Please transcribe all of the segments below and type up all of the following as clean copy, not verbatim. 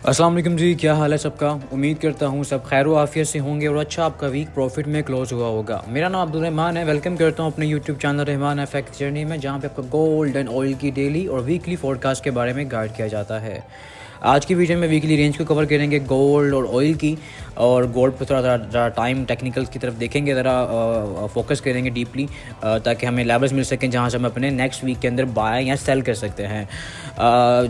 अस्सलाम वालेकुम जी, क्या हाल है सबका। उम्मीद करता हूँ सब खैर व आफियत से होंगे और अच्छा आपका वीक प्रॉफिट में क्लोज हुआ होगा। मेरा नाम अब्दुल रहमान है। वेलकम करता हूँ अपने YouTube channel Rahman FX journey में, जहाँ पे आपको गोल्ड एंड ऑयल की डेली और वीकली फोरकास्ट के बारे में गाइड किया जाता है। आज की वीडियो में वीकली रेंज को कवर करेंगे, गोल्ड और ऑयल की, और गोल्ड पर थोड़ा टाइम टेक्निकल्स की तरफ देखेंगे, ज़रा फोकस करेंगे डीपली, ताकि हमें लेवल्स मिल सकें जहाँ से हम अपने नेक्स्ट वीक के अंदर बाय या सेल कर सकते हैं।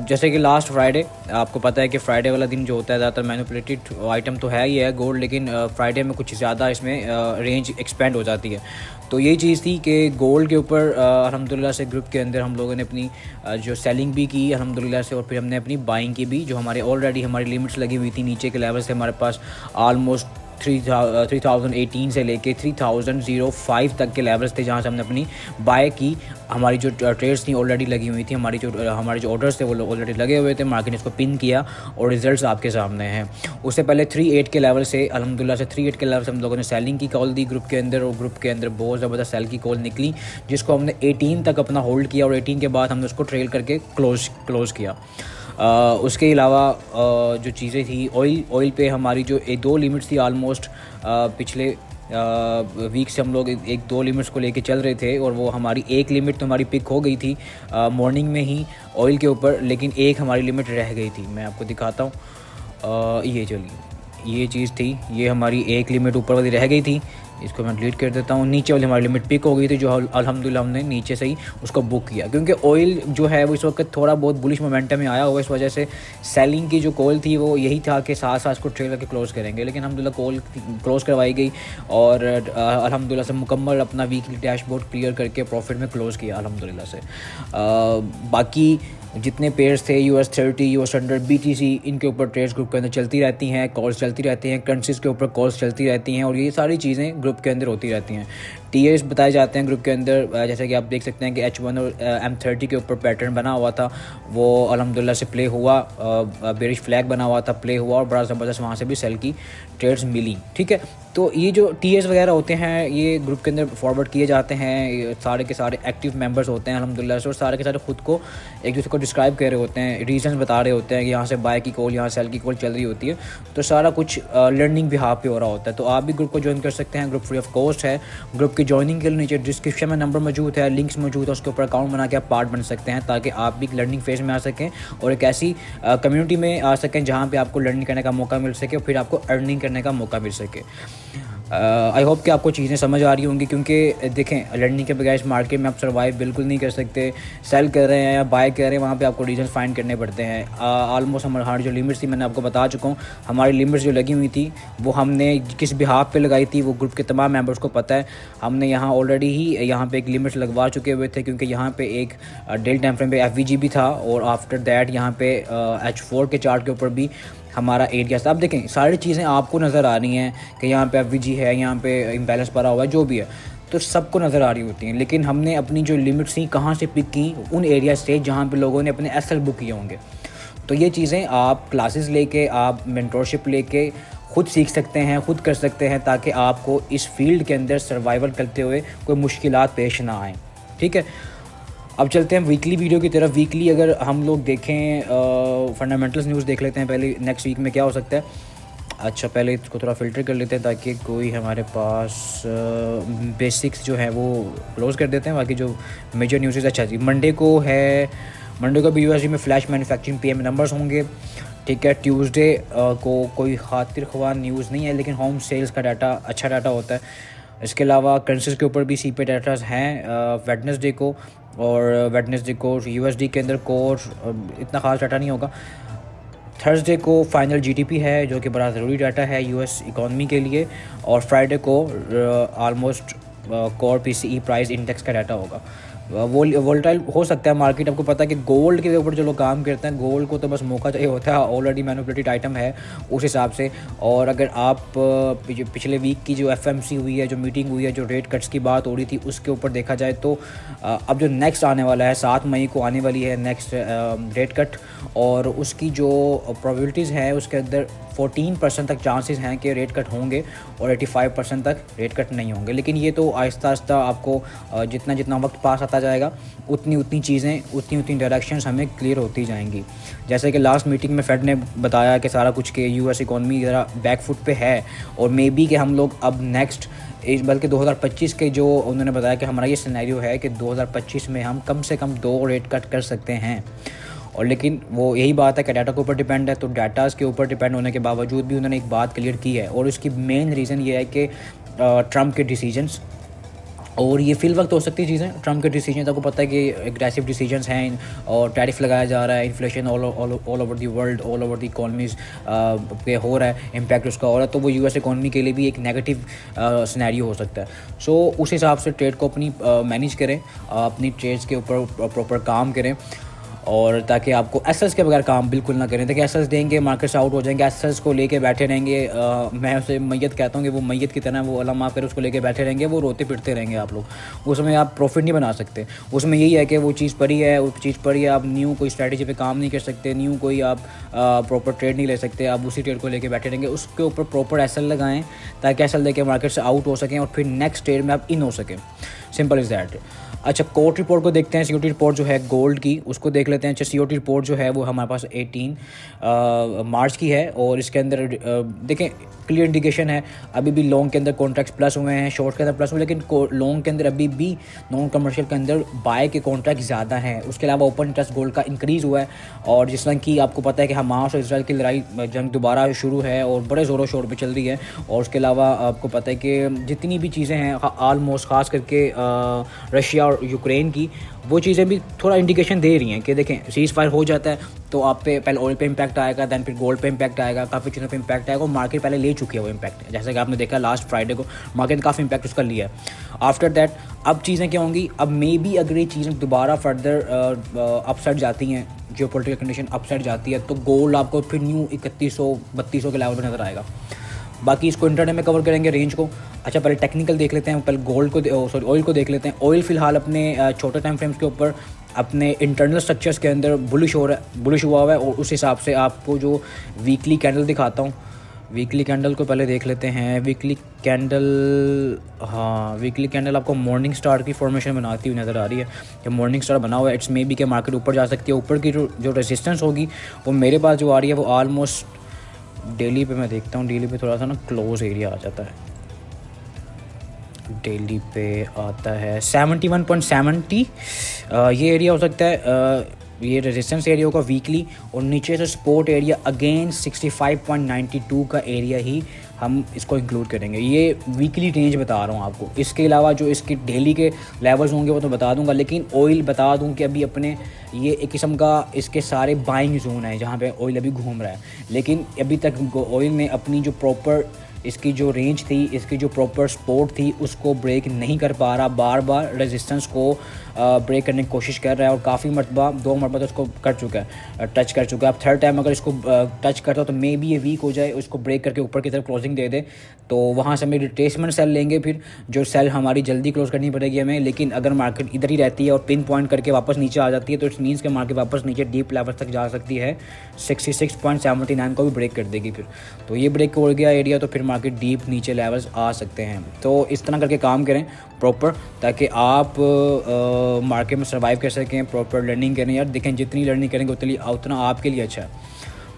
जैसे कि लास्ट फ्राइडे, आपको पता है कि फ्राइडे वाला दिन जो होता है ज़्यादातर मैनिपुलेटेड आइटम तो है ही है गोल्ड, लेकिन फ्राइडे में कुछ ज़्यादा इसमें रेंज एक्सपेंड हो जाती है। तो यही चीज़ थी कि गोल्ड के ऊपर अल्हम्दुलिल्लाह से ग्रुप के अंदर हम लोगों ने अपनी जो सेलिंग भी की अल्हम्दुलिल्लाह से, और फिर हमने अपनी बाइंग की भी, जो हमारे ऑलरेडी हमारी लिमिट्स लगी हुई थी नीचे के लेवल से हमारे पास ऑलमोस्ट 3018 से लेके 3005 तक के लेवल्स थे, जहाँ से हमने अपनी बाय की। हमारी जो ट्रेड्स थी ऑलरेडी लगी हुई थी, हमारे जो ऑर्डर्स थे वो ऑलरेडी लगे हुए थे। मार्केट ने इसको पिन किया और रिजल्ट्स आपके सामने हैं। उससे पहले 38 के लेवल से अल्हम्दुलिल्लाह से 38 के लेवल से हम लोगों ने सेलिंग की कॉल दी ग्रुप के अंदर, और ग्रुप के अंदर बहुत ज़बरदस्त सेल की कॉल निकली, जिसको हमने 18 तक अपना होल्ड किया, और 18 के बाद हमने उसको ट्रेल करके क्लोज़ किया। उसके अलावा जो चीज़ें थी, ऑयल पे हमारी जो एक दो लिमिट्स थी ऑलमोस्ट, पिछले वीक से हम लोग एक दो लिमिट्स को लेके चल रहे थे, और वो हमारी एक लिमिट तो हमारी पिक हो गई थी मॉर्निंग में ही ऑयल के ऊपर, लेकिन एक हमारी लिमिट रह गई थी। मैं आपको दिखाता हूँ, ये चलिए, ये चीज़ थी, ये हमारी एक लिमिट ऊपर वाली रह गई थी। इसको मैं डिलीट कर देता हूँ। नीचे वाली हमारी लिमिट पिक हो गई थी, जो अल्हम्दुलिल्लाह हमने नीचे से ही उसको बुक किया, क्योंकि ऑयल जो है वो इस वक्त थोड़ा बहुत बुलिश मोमेंटम में आया हुआ है। इस वजह से सेलिंग की जो कॉल थी वो यही था कि साथ साथ को ट्रेल करके क्लोज़ करेंगे, लेकिन अल्हम्दुलिल्लाह कॉल क्लोज़ करवाई गई, और अल्हम्दुलिल्लाह से मुकम्मल अपना वीकली डैशबोर्ड क्लियर करके प्रॉफिट में क्लोज़ किया अल्हम्दुलिल्लाह से। बाकी जितने पेयर्स थे US30, US100, BTC, इनके ऊपर ट्रेड्स ग्रुप के अंदर चलती रहती हैं, कॉल्स चलती रहती हैं, करेंसीज़ के ऊपर कॉल्स चलती रहती हैं, और ये सारी चीज़ें ग्रुप के अंदर होती रहती हैं। TAs बताए जाते हैं ग्रुप के अंदर, जैसे कि आप देख सकते हैं कि H1 और M30 के ऊपर पैटर्न बना हुआ था, वो अल्हम्दुलिल्लाह से प्ले हुआ, बेरिश फ्लैग बना हुआ था, प्ले हुआ, और बड़ा ज़बरदस्त वहाँ से भी सेल की ट्रेड्स मिली। ठीक है, तो ये जो TAs वगैरह होते हैं ये ग्रुप के अंदर फॉरवर्ड किए जाते हैं, सारे के सारे एक्टिव मेंबर्स होते हैं अल्हम्दुलिल्लाह से, और सारे के सारे खुद को एक दूसरे को डिस्क्राइब कर रहे होते हैं, रीजंस बता रहे होते हैं कि यहाँ से बाय की कॉल, यहाँ सेल की कॉल चल रही होती है। तो सारा कुछ लर्निंग भी हाथ पे हो रहा होता है। तो आप भी ग्रुप को ज्वाइन कर सकते हैं, ग्रुप फ्री ऑफ कॉस्ट है। ग्रुप की ज्वाइनिंग के लिए नीचे डिस्क्रिप्शन में नंबर मौजूद है, लिंक्स मौजूद है, उसके ऊपर अकाउंट बना के आप पार्ट बन सकते हैं, ताकि आप भी लर्निंग फेज में आ सकें और एक ऐसी कम्युनिटी में आ सकें जहाँ पे आपको लर्निंग करने का मौका मिल सके, और फिर आपको अर्निंग करने का मौका मिल सके। आई होप कि आपको चीज़ें समझ आ रही होंगी, क्योंकि देखें, लर्निंग के बगैर इस मार्केट में आप सर्वाइव बिल्कुल नहीं कर सकते। सेल कर रहे हैं या बाय कर रहे हैं, वहाँ पे आपको रीजन फाइंड करने पड़ते हैं। ऑलमोस्ट हमारी जो लिमिट्स थी मैंने आपको बता चुका हूँ। हमारी लिमिट्स जो लगी हुई थी वो हमने किस बिहाफ पे लगाई थी वो ग्रुप के तमाम मेंबर्स को पता है। हमने यहाँ ऑलरेडी ही यहाँ पे एक लिमिट्स लगवा चुके हुए थे, क्योंकि यहाँ पे एक डेल टाइम फ्रेम पे FVG भी था, और आफ्टर दैट यहाँ पे H4 के चार्ट के ऊपर भी हमारा एरिया था। अब देखें, सारी चीज़ें आपको नज़र आ रही हैं कि यहाँ पे FVG है, यहाँ पे इम्बैलेंस पड़ा हुआ है, जो भी है, तो सबको नज़र आ रही होती हैं। लेकिन हमने अपनी जो लिमिट्स थी कहाँ से पिक की, उन एरिया से जहाँ पे लोगों ने अपने SL बुक किए होंगे। तो ये चीज़ें आप क्लासेस लेके, आप मेंटोरशिप लेके खुद सीख सकते हैं, खुद कर सकते हैं, ताकि आपको इस फील्ड के अंदर सर्वाइवल करते हुए कोई मुश्किलात पेश ना आएँ। ठीक है, अब चलते हैं वीकली वीडियो की तरफ। वीकली अगर हम लोग देखें, फंडामेंटल्स न्यूज़ देख लेते हैं पहले, नेक्स्ट वीक में क्या हो सकता है। अच्छा, पहले इसको थोड़ा फ़िल्टर कर लेते हैं ताकि कोई हमारे पास बेसिक्स जो है वो क्लोज़ कर देते हैं, बाकी जो मेजर न्यूज़। अच्छा जी, मंडे को भी USD में फ्लैश मैन्युफैक्चरिंग PM नंबर्स होंगे। ठीक है, ट्यूसडे को कोई खातिर ख्वाह न्यूज़ नहीं है, लेकिन होम सेल्स का डाटा अच्छा डाटा होता है। इसके अलावा करेंसीज़ के ऊपर भी CPI डाटाज हैं वेडनेसडे को, और वेडनेसडे को USD के अंदर कोर इतना ख़ास डाटा नहीं होगा। थर्सडे को फाइनल GDP है, जो कि बड़ा ज़रूरी डाटा है US इकॉनमी के लिए, और फ्राइडे को almost core PCE price index का डाटा होगा। वोलेटाइल हो सकता है मार्केट। आपको पता है कि गोल्ड के ऊपर जो लोग काम करते हैं, गोल्ड को तो बस मौका चाहिए होता है, ऑलरेडी मैनिपुलेटेड आइटम है उस हिसाब से। और अगर आप पिछले वीक की जो FMC हुई है, जो मीटिंग हुई है, जो रेट कट्स की बात हो रही थी, उसके ऊपर देखा जाए तो अब जो नेक्स्ट आने वाला है, 7 मई को आने वाली है नेक्स्ट रेट कट, और उसकी जो प्रोबेबिलिटीज़ हैं उसके अंदर 14% तक चांसेस हैं कि रेट कट होंगे, और 85% तक रेट कट नहीं होंगे। लेकिन ये तो आहिस्ता आहिस्ता आपको जितना जितना वक्त पास आता आता जाएगा उतनी उतनी चीज़ें, उतनी उतनी डायरेक्शंस हमें क्लियर होती जाएंगी। जैसे कि लास्ट मीटिंग में फेड ने बताया कि सारा कुछ के यूएस इकॉनमी ज़रा बैक फुट पे है, और मे बी कि हम लोग अब नेक्स्ट बल्कि 2025 के जो उन्होंने बताया कि हमारा ये सिनेरियो है कि 2025 में हम कम से कम 2 रेट कट कर सकते हैं। और लेकिन वो यही बात है कि डाटा के ऊपर डिपेंड है, तो डाटाज़ के ऊपर डिपेंड होने के बावजूद भी उन्होंने एक बात क्लियर की है, और उसकी मेन रीज़न ये है कि ट्रंप के डिसीजंस, और ये फिल वक्त हो सकती है चीज़ें। ट्रंप के डिसीजन आपको पता है कि एग्रेसिव डिसीजंस हैं, और टैरिफ लगाया जा रहा है, inflation all over the world, all over the economies पे हो रहा है, इम्पैक्ट उसका हो रहा है, तो वो यूएस इकॉनमी के लिए भी एक नेगेटिव सिनेरियो हो सकता है। सो उस हिसाब से ट्रेड को अपनी मैनेज करें, अपनी ट्रेड्स के ऊपर प्रॉपर काम करें, और ताकि आपको एसेस के बगैर काम बिल्कुल ना करें। देखिए एसेस देंगे मार्केट से आउट हो जाएंगे, एसेस को लेके बैठे रहेंगे, मैं उसे मैयत कहता हूँ कि वो मैयत की तरह, वो अल्लाह माफ़ करे, उसको लेके बैठे रहेंगे, वो रोते पिटते रहेंगे आप लोग, उसमें आप प्रॉफिट नहीं बना सकते। उसमें यही है कि वो चीज़ पड़ी है, वो चीज़ पड़ी है, आप न्यू कोई स्ट्रैटेजी पे काम नहीं कर सकते, न्यू कोई आप प्रॉपर ट्रेड नहीं ले सकते, आप उसी ट्रेड को लेके बैठे रहेंगे। उसके ऊपर प्रॉपर एसल लगाएं ताकि एसल लेके मार्केट से आउट हो सकें और फिर नेक्स्ट ट्रेड में आप इन हो सकें, सिंपल इज़ दैट। अच्छा, कोर्ट रिपोर्ट को देखते हैं, सीओटी रिपोर्ट जो है गोल्ड की, उसको देख लेते हैं। अच्छा, सीओटी रिपोर्ट जो है वो हमारे पास 18 मार्च की है, और इसके अंदर देखें क्लियर इंडिकेशन है, अभी भी लॉन्ग के अंदर कॉन्ट्रैक्ट्स प्लस हुए हैं, शॉर्ट के अंदर प्लस हुए, लेकिन लॉन्ग के अंदर अभी भी नॉन कमर्शियल के अंदर बाय के कॉन्ट्रैक्ट ज़्यादा हैं। उसके अलावा ओपन इंटरेस्ट गोल्ड का इंक्रीज़ हुआ है, और जिस तरह की आपको पता है कि हमास और इसराइल की लड़ाई जंग दोबारा शुरू है और बड़े ज़ोरों शोर पर चल रही है, और उसके अलावा आपको पता है कि जितनी भी चीज़ें हैं आलमोस्ट ख़ास करके रशिया और यूक्रेन की, वो चीज़ें भी थोड़ा इंडिकेशन दे रही हैं कि देखें सीज़ फायर हो जाता है तो आप पे पहले ऑयल पे इम्पैक्ट आएगा, दैन फिर गोल्ड पे इम्पैक्ट आएगा, काफ़ी चीज़ों पे इम्पैक्ट आएगा, और मार्केट पहले ले चुकी है वो इम्पैक्ट। जैसे कि आपने देखा लास्ट फ्राइडे को मार्केट काफ़ी इम्पैक्ट उसका लिया है। आफ्टर दैट अब चीज़ें क्या होंगी, अब मे बी अगर ये चीज़ें दोबारा फर्दर अपसाइड जाती हैं, जो पोलिटिकल कंडीशन अपसाइड जाती है, तो गोल्ड आपको फिर न्यू 3100-3200 के लेवल पर नज़र आएगा। बाकी इसको इंटरडे में कवर करेंगे रेंज को। अच्छा, पहले टेक्निकल देख लेते हैं, पहले गोल्ड को ऑयल को देख लेते हैं। ऑयल फ़िलहाल अपने छोटे टाइम फ्रेम्स के ऊपर अपने इंटरनल स्ट्रक्चर्स के अंदर बुलिश हुआ हुआ है, और उस हिसाब से आपको जो वीकली कैंडल दिखाता हूँ, वीकली कैंडल को पहले देख लेते हैं। वीकली कैंडल, हाँ वीकली कैंडल आपको मॉर्निंग स्टार की फॉर्मेशन बनाती हुई नज़र आ रही है कि मॉर्निंग स्टार बना हुआ है। इट्स मे बी के मार्केट ऊपर जा सकती है। ऊपर की जो रेजिस्टेंस होगी वो मेरे पास जो आ रही है वो ऑलमोस्ट डेली पे मैं देखता हूँ, डेली पे थोड़ा सा ना क्लोज एरिया आ जाता है, डेली पे आता है 71.70, ये एरिया हो सकता है, ये रेजिस्टेंस एरिया होगा वीकली, और नीचे से सपोर्ट एरिया अगेन 65.92 का एरिया ही हम इसको इंक्लूड करेंगे। ये वीकली रेंज बता रहा हूँ आपको। इसके अलावा जो इसके डेली के लेवल्स होंगे वो तो बता दूंगा, लेकिन ऑयल बता दूं कि अभी अपने ये एक किस्म का इसके सारे बाइंग जोन है जहाँ पे ऑयल अभी घूम रहा है, लेकिन अभी तक ऑयल ने अपनी जो प्रॉपर इसकी जो रेंज थी, इसकी जो प्रॉपर सपोर्ट थी, उसको ब्रेक नहीं कर पा रहा, बार बार रेजिस्टेंस को ब्रेक करने की कोशिश कर रहा है, और काफ़ी मरतबा 2 मरतबा तो उसको कर चुका है, टच कर चुका है। अब थर्ड टाइम अगर इसको टच करता हो तो मे बी ये वीक हो जाए, उसको ब्रेक करके ऊपर की तरफ क्लोजिंग दे दे, तो वहाँ से हमें रिट्रेसमेंट सेल लेंगे, फिर जो सेल हमारी जल्दी क्लोज करनी पड़ेगी हमें। लेकिन अगर मार्केट इधर ही रहती है और पिन पॉइंट करके वापस नीचे आ जाती है, तो इट्स मीन्स के मार्केट वापस नीचे डीप लेवल तक जा सकती है, 66.79 को भी ब्रेक कर देगी फिर। तो ये ब्रेक हो गया एरिया, तो फिर मार्केट डीप नीचे लेवल्स आ सकते हैं। तो इस तरह करके काम करें प्रॉपर, ताकि आप मार्केट में सर्वाइव कर सकें, प्रॉपर लर्निंग करें। यार देखें जितनी लर्निंग करेंगे उतना आपके लिए अच्छा है।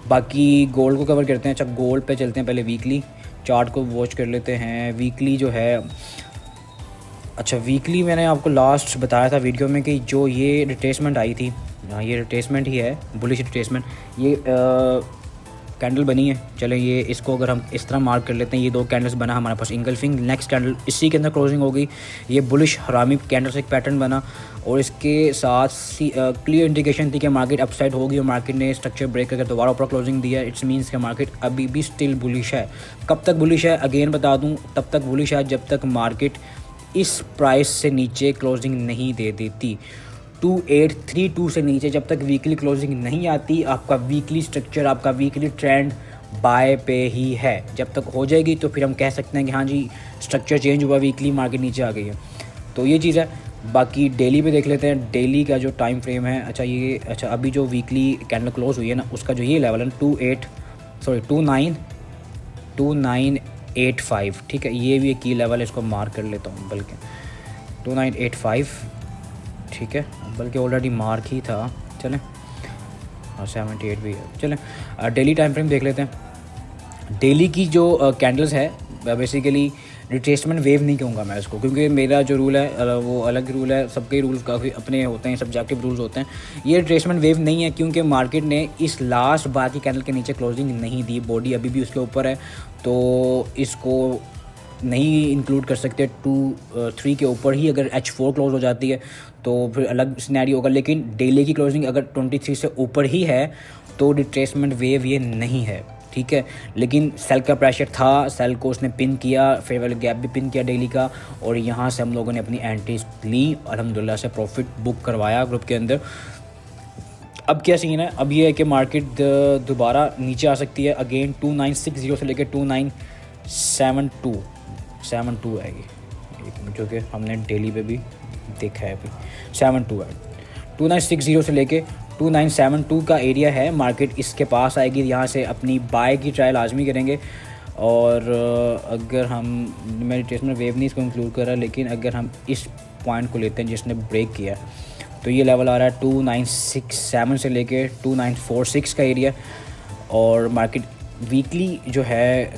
बाकी गोल्ड को कवर करते हैं। अच्छा, गोल्ड पे चलते हैं, पहले वीकली चार्ट को वॉच कर लेते हैं। वीकली जो है, अच्छा वीकली मैंने आपको लास्ट बताया था वीडियो में कि जो ये रिट्रेसमेंट आई थी, ये रिट्रेसमेंट ही है, बुलिश रिट्रेसमेंट, ये कैंडल बनी है। चलें ये इसको अगर हम इस तरह मार्क कर लेते हैं, ये 2 कैंडल्स बना हमारे पास इंगल्फिंग, नेक्स्ट कैंडल इसी के अंदर क्लोजिंग होगी, ये बुलिश हरामी कैंडल से एक पैटर्न बना, और इसके साथ क्लियर इंडिकेशन थी कि मार्केट अपसाइड होगी, और मार्केट ने स्ट्रक्चर ब्रेक करके दोबारा ऊपर क्लोजिंग दिया। इट्स मीन्स कि मार्केट अभी भी स्टिल बुलिश है। कब तक बुलिश है अगेन बता दूं, तब तक बुलिश है जब तक मार्केट इस प्राइस से नीचे क्लोजिंग नहीं दे देती। 2832 से नीचे जब तक वीकली क्लोजिंग नहीं आती, आपका वीकली स्ट्रक्चर, आपका वीकली ट्रेंड बाय पे ही है। जब तक हो जाएगी तो फिर हम कह सकते हैं कि हाँ जी स्ट्रक्चर चेंज हुआ, वीकली मार्केट नीचे आ गई है। तो ये चीज़ है। बाकी डेली पे देख लेते हैं, डेली का जो टाइम फ्रेम है। अच्छा अभी जो वीकली कैंडल क्लोज हुई है ना, उसका जो ये लेवल है 2985, ठीक है, ये भी एक की लेवल है, इसको मार्क कर लेता हूँ बल्कि 2985, ठीक है, बल्कि ऑलरेडी मार्क ही था। चलें, और 78 भी है। चलें डेली टाइम फ्रेम देख लेते हैं। डेली की जो कैंडल्स है बेसिकली रिट्रेसमेंट वेव नहीं कहूँगा मैं इसको, क्योंकि मेरा जो रूल है वो अलग रूल है, सबके रूल काफ़ी अपने होते हैं, सब्जेक्टिव रूल्स होते हैं। ये रिट्रेसमेंट वेव नहीं है, क्योंकि मार्केट ने इस लास्ट बार की कैंडल के नीचे क्लोजिंग नहीं दी, बॉडी अभी भी उसके ऊपर है, तो इसको नहीं इंक्लूड कर सकते। 2-3 के ऊपर ही अगर H4 क्लोज हो जाती है तो फिर अलग सिनेरियो होगा, लेकिन डेली की क्लोजिंग अगर 23 से ऊपर ही है तो रिट्रेसमेंट वेव ये नहीं है, ठीक है। लेकिन सेल का प्रेशर था, सेल को उसने पिन किया, फेयर वैल्यू गैप भी पिन किया डेली का, और यहाँ से हम लोगों ने अपनी एंट्रीज ली, अल्हम्दुलिल्लाह से प्रॉफिट बुक करवाया ग्रुप के अंदर। अब क्या सीन है, अब ये है कि मार्केट दोबारा नीचे आ सकती है अगेन 2960 से लेकर 2972 आएगी, जो कि हमने डेली पे भी देखा है। अभी 72 है, 2960 से लेके 2972 का एरिया है, मार्केट इसके पास आएगी। यहाँ से अपनी बाय की ट्रायल लाजमी करेंगे। और अगर हम, मेरी रिट्रेसमेंट वेव नहीं इसको इंक्लूड कर रहा, लेकिन अगर हम इस पॉइंट को लेते हैं जिसने ब्रेक किया, तो ये लेवल आ रहा है 2967 से लेके 2946 का एरिया। और मार्केट वीकली जो है,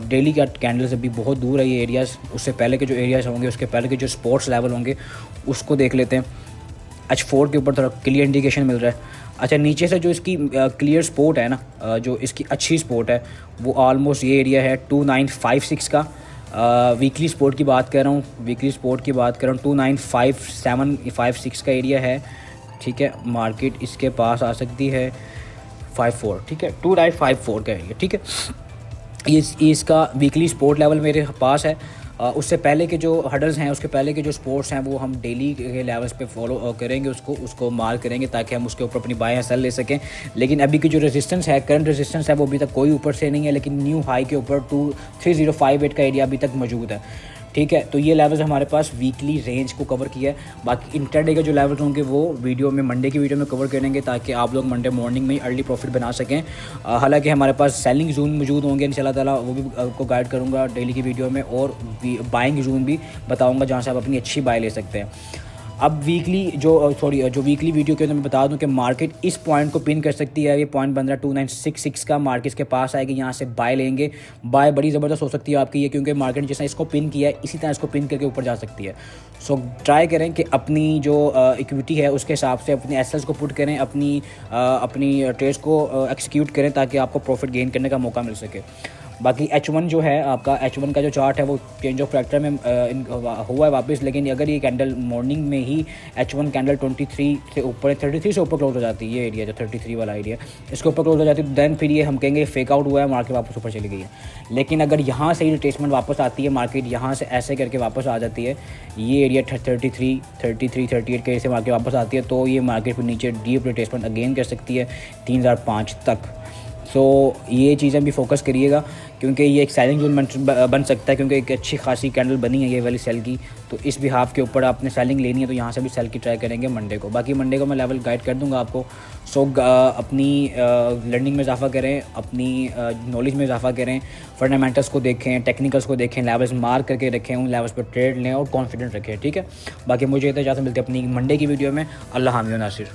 डेली का कैंडल्स अभी बहुत दूर है ये एरियाज़, उससे पहले के जो एरियाज़ होंगे, उसके पहले के जो स्पोर्ट्स लेवल होंगे उसको देख लेते हैं। H4 के ऊपर थोड़ा क्लियर इंडिकेशन मिल रहा है। अच्छा, नीचे से जो इसकी क्लियर स्पोर्ट है ना, जो इसकी अच्छी स्पोर्ट है, वो ऑलमोस्ट ये एरिया है 2956 का। वीकली स्पोर्ट की बात कर रहा हूँ, 2957-56 का एरिया है, ठीक है। मार्केट इसके पास आ सकती है 54, ठीक है, 2954 का एरिया, ठीक है। ये इसका वीकली स्पोर्ट लेवल मेरे पास है। उससे पहले के जो हडल्स हैं, उसके पहले के जो स्पोर्ट्स हैं, वो हम डेली के लेवल्स पे फॉलो करेंगे, उसको मार्क करेंगे, ताकि हम उसके ऊपर अपनी बाय या सेल ले सकें। लेकिन अभी की जो रेजिस्टेंस है, करंट रेजिस्टेंस है, वो अभी तक कोई ऊपर से नहीं है, लेकिन न्यू हाई के ऊपर 3058 का एरिया अभी तक मौजूद है, ठीक है। तो ये लेवल्स हमारे पास वीकली रेंज को कवर किया है। बाकी इंटरडे के जो लेवल्स होंगे वो वीडियो में, मंडे की वीडियो में कवर करेंगे, ताकि आप लोग मंडे मॉर्निंग में ही अर्ली प्रॉफिट बना सकें। हालांकि हमारे पास सेलिंग जोन मौजूद होंगे इंशाल्लाह ताला, वो भी आपको गाइड करूँगा डेली की वीडियो में, और बाइंग जोन भी बताऊँगा जहाँ से आप अपनी अच्छी बाय ले सकते हैं। अब वीकली जो वीकली वीडियो के अंदर मैं बता दूं कि मार्केट इस पॉइंट को पिन कर सकती है। ये पॉइंट बन रहा है 2966 का, मार्केट के पास आएगी, यहाँ से बाय लेंगे। बाय बड़ी ज़बरदस्त हो सकती है आपकी ये, क्योंकि मार्केट जिस तरह इसको पिन किया है इसी तरह इसको पिन करके ऊपर जा सकती है। सो ट्राई करें कि अपनी जो इक्विटी है उसके हिसाब से अपने एसेट्स को पुट करें, अपनी ट्रेड्स को एक्सिक्यूट करें, ताकि आपको प्रॉफिट गेन करने का मौका मिल सके। बाकी H1 जो है आपका, H1 का जो चार्ट है वो चेंज ऑफ फैक्टर में हुआ है वापस, लेकिन अगर ये कैंडल मॉर्निंग में ही H1 कैंडल 23 से ऊपर, 33 से ऊपर क्लोज हो जाती है, ये एरिया जो 33 वाला एरिया, इसके ऊपर क्लोज हो जाती है, देन फिर ये हम कहेंगे फेक आउट हुआ है, मार्केट वापस ऊपर चली गई है। लेकिन अगर यहाँ से ही रिट्रेसमेंट वापस आती है, मार्केट यहाँ से ऐसे करके वापस आ जाती है, ये एरिया 33, 38 के से मार्केट वापस आती है, तो ये मार्केट फिर नीचे डीप रिट्रेसमेंट अगेन कर सकती है 3005 तक। सो ये चीज़ें भी फोकस करिएगा, क्योंकि ये एक सेलिंग जोन बन सकता है, क्योंकि एक अच्छी खासी कैंडल बनी है ये वाली सेल की। तो इस भी हाफ के ऊपर आपने सेलिंग लेनी है, तो यहाँ से भी सेल की ट्राई करेंगे मंडे को। बाकी मंडे को मैं लेवल गाइड कर दूंगा आपको। सो अपनी लर्निंग में इजाफा करें, अपनी नॉलेज में इजाफा करें, फंडामेंटल्स को देखें, टेक्निकल्स को देखें, लेवल्स मार्क करके रखें, उन लेवल्स पर ट्रेड लें और कॉन्फिडेंट रखें, ठीक है। बाकी मुझे इजाज़त मिलती है अपनी मंडे की वीडियो में। अल्लाह हामिद नासिर।